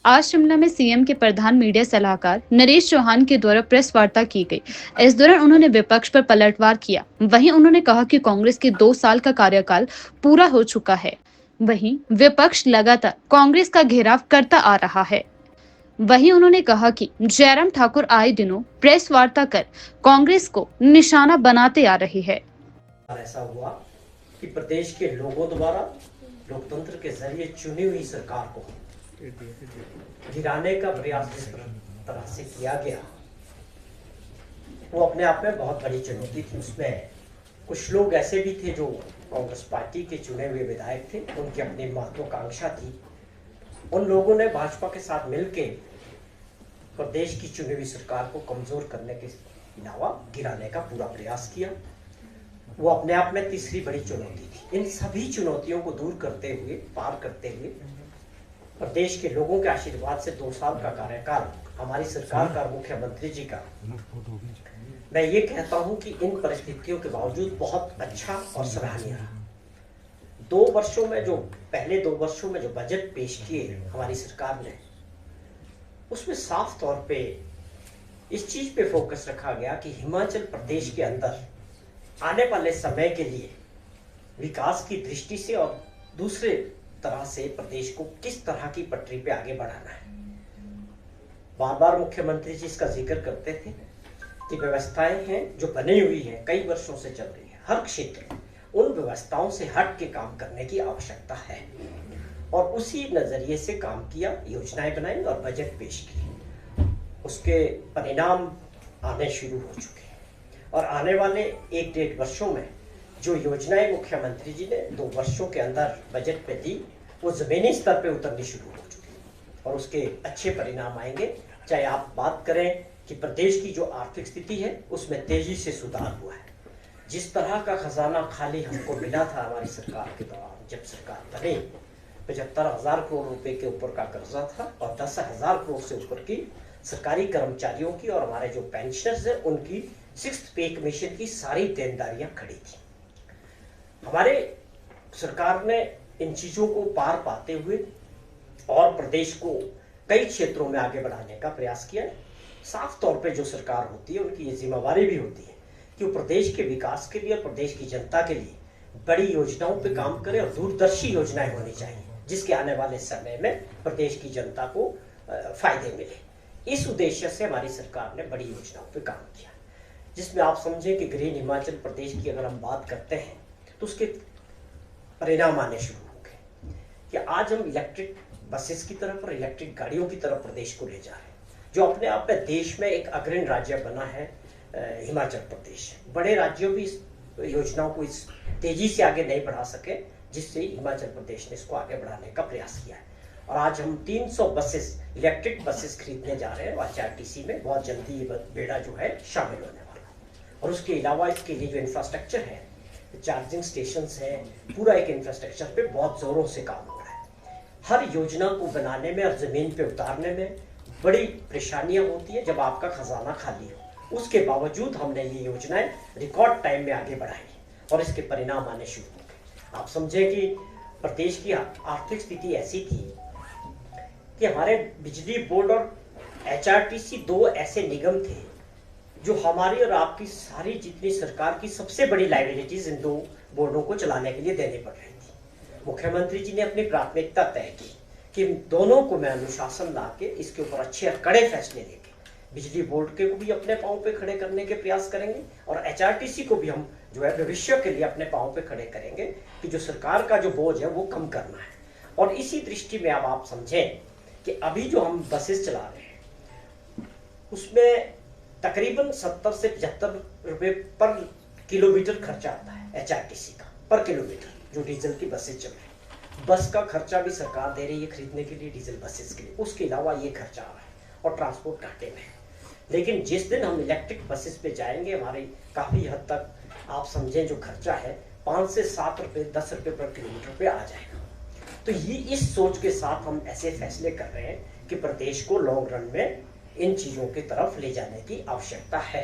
आज शिमला में सीएम के प्रधान मीडिया सलाहकार नरेश चौहान के द्वारा प्रेस वार्ता की गई। इस दौरान उन्होंने विपक्ष पर पलटवार किया। वहीं उन्होंने कहा कि कांग्रेस के 2 साल का कार्यकाल पूरा हो चुका है। वहीं विपक्ष लगातार कांग्रेस का घेराव करता आ रहा है। वहीं उन्होंने कहा कि जयराम ठाकुर आए दिनों प्रेस वार्ता कर कांग्रेस को निशाना बनाते आ रहे हैं। ऐसा हुआ कि प्रदेश के लोगों द्वारा लोकतंत्र के जरिए चुनी हुई सरकार को गिराने का प्रयास जिस तरह से किया गया, वो अपने आप में बहुत बड़ी चुनौती थी। उसमें कुछ लोग ऐसे भी थे जो कांग्रेस पार्टी के चुने हुए विधायक थे, उनकी अपनी महत्वाकांक्षा थी। उन लोगों ने भाजपा के साथ मिलकर प्रदेश की चुनी हुई सरकार को कमजोर करने के अलावा गिराने का पूरा प्रयास किया। वो अपने आप में तीसरी बड़ी चुनौती थी। इन सभी चुनौतियों को दूर करते हुए, पार करते हुए, प्रदेश के लोगों के आशीर्वाद से 2 साल का कार्यकाल हमारी सरकार का, मुख्यमंत्री जी का, मैं ये कहता हूं कि इन परिस्थितियों के बावजूद बहुत अच्छा और सराहनीय रहा। 2 वर्षों में जो पहले 2 वर्षों में जो बजट पेश किए हमारी सरकार ने, उसमें साफ तौर पे इस चीज पे फोकस रखा गया कि हिमाचल प्रदेश के अंदर आने वाले समय के लिए विकास की दृष्टि से और दूसरे तरह से प्रदेश को किस तरह की पटरी पे आगे बढ़ाना है। बार बार मुख्यमंत्री जी इसका जिक्र करते थे कि व्यवस्थाएं हैं जो बनी हुई है, कई वर्षों से चल रही है, हर क्षेत्र में उन व्यवस्थाओं से हट के काम करने की आवश्यकता है, और उसी नजरिए से काम किया, योजनाएं बनाई और बजट पेश किए। उसके परिणाम आने शुरू हो चुके हैं, और आने वाले 1-1.5 वर्षों में जो योजनाएं मुख्यमंत्री जी ने 2 वर्षों के अंदर बजट पे दी, वो जमीनी स्तर पे उतरनी शुरू हो चुकी है और उसके अच्छे परिणाम आएंगे। चाहे आप बात करें कि प्रदेश की जो आर्थिक स्थिति है उसमें तेजी से सुधार हुआ है। जिस तरह का खजाना खाली हमको मिला था हमारी सरकार के दौरान, जब सरकार बनी, 75,000 करोड़ रुपए के ऊपर का कर्जा था और 10,000 करोड़ से ऊपर की सरकारी कर्मचारियों की और हमारे जो पेंशनर्स हैं उनकी 6th पे कमीशन की सारी देनदारियां खड़ी थी। हमारे सरकार ने इन चीजों को पार पाते हुए और प्रदेश को कई क्षेत्रों में आगे बढ़ाने का प्रयास किया। साफ तौर पे जो सरकार होती है उनकी ये जिम्मेवारी भी होती है कि वो प्रदेश के विकास के लिए और प्रदेश की जनता के लिए बड़ी योजनाओं पे काम करे, और दूरदर्शी योजनाएं होनी चाहिए जिसके आने वाले समय में प्रदेश की जनता को फायदे मिले। इस उद्देश्य से हमारी सरकार ने बड़ी योजनाओं पे काम किया, जिसमें आप समझें कि ग्रीन हिमाचल प्रदेश की अगर हम बात करते हैं तो उसके परिणाम आने शुरू हो गए कि आज हम इलेक्ट्रिक बसेस की तरफ और इलेक्ट्रिक गाड़ियों की तरफ प्रदेश को ले जा रहे हैं, जो अपने आप में देश में एक अग्रणी राज्य बना है। हिमाचल प्रदेश बड़े राज्यों भी इस योजनाओं को इस तेजी से आगे नहीं बढ़ा सके, जिससे हिमाचल प्रदेश ने इसको आगे बढ़ाने का प्रयास किया है। और आज हम 300 बसेस, इलेक्ट्रिक बसेस खरीदने जा रहे हैं आरटीसी में। बहुत जल्दी ये बेड़ा जो है शामिल होने वाला है। और उसके अलावा इसके लिए जो इंफ्रास्ट्रक्चर है, चार्जिंग स्टेशन है, पूरा एक इंफ्रास्ट्रक्चर पे बहुत जोरों से काम हो रहा है। हर योजना को बनाने में और जमीन पे उतारने में बड़ी परेशानियां होती है जब आपका खजाना खाली हो। उसके बावजूद हमने ये योजनाएं रिकॉर्ड टाइम में आगे बढ़ाई और इसके परिणाम आने शुरू हो गए। आप समझे कि प्रदेश की आर्थिक स्थिति ऐसी थी कि हमारे बिजली बोर्ड और एचआरटीसी 2 ऐसे निगम थे जो हमारी और आपकी सारी जितनी सरकार की सबसे बड़ी लायबिलिटीज इन 2 बोर्डों को चलाने के लिए देनी पड़ रही थी। मुख्यमंत्री जी ने अपनी प्राथमिकता तय की कि दोनों को मैं अनुशासन ला के इसके ऊपर अच्छे और कड़े फैसले लेके बिजली बोर्ड के को भी अपने पांव पे खड़े करने के प्रयास करेंगे, और एचआरटीसी को भी हम जो है भविष्य के लिए अपने पांव पे खड़े करेंगे कि जो सरकार का जो बोझ है वो कम करना है। और इसी दृष्टि में अब आप समझें कि अभी जो हम बसेस चला रहे हैं उसमें तकरीबन 70 से 75 रुपए पर किलोमीटर खर्चा आता है एचआरटीसी का, पर किलोमीटर, जो डीजल की बसेस चल रही है। बस का खर्चा भी सरकार दे रही है खरीदने के लिए डीजल बसेस के लिए, उसके अलावा ये खर्चा आ रहा है और ट्रांसपोर्ट घाटे में है। लेकिन जिस दिन हम इलेक्ट्रिक बसेस पे जाएंगे, हमारी काफी हद तक आप समझें जो खर्चा है 5 से 7 रुपए 10 रुपए पर किलोमीटर पे आ जाएगा। तो ये इस सोच के साथ हम ऐसे फैसले कर रहे हैं कि प्रदेश को लॉन्ग रन में इन चीजों की तरफ ले जाने की आवश्यकता है।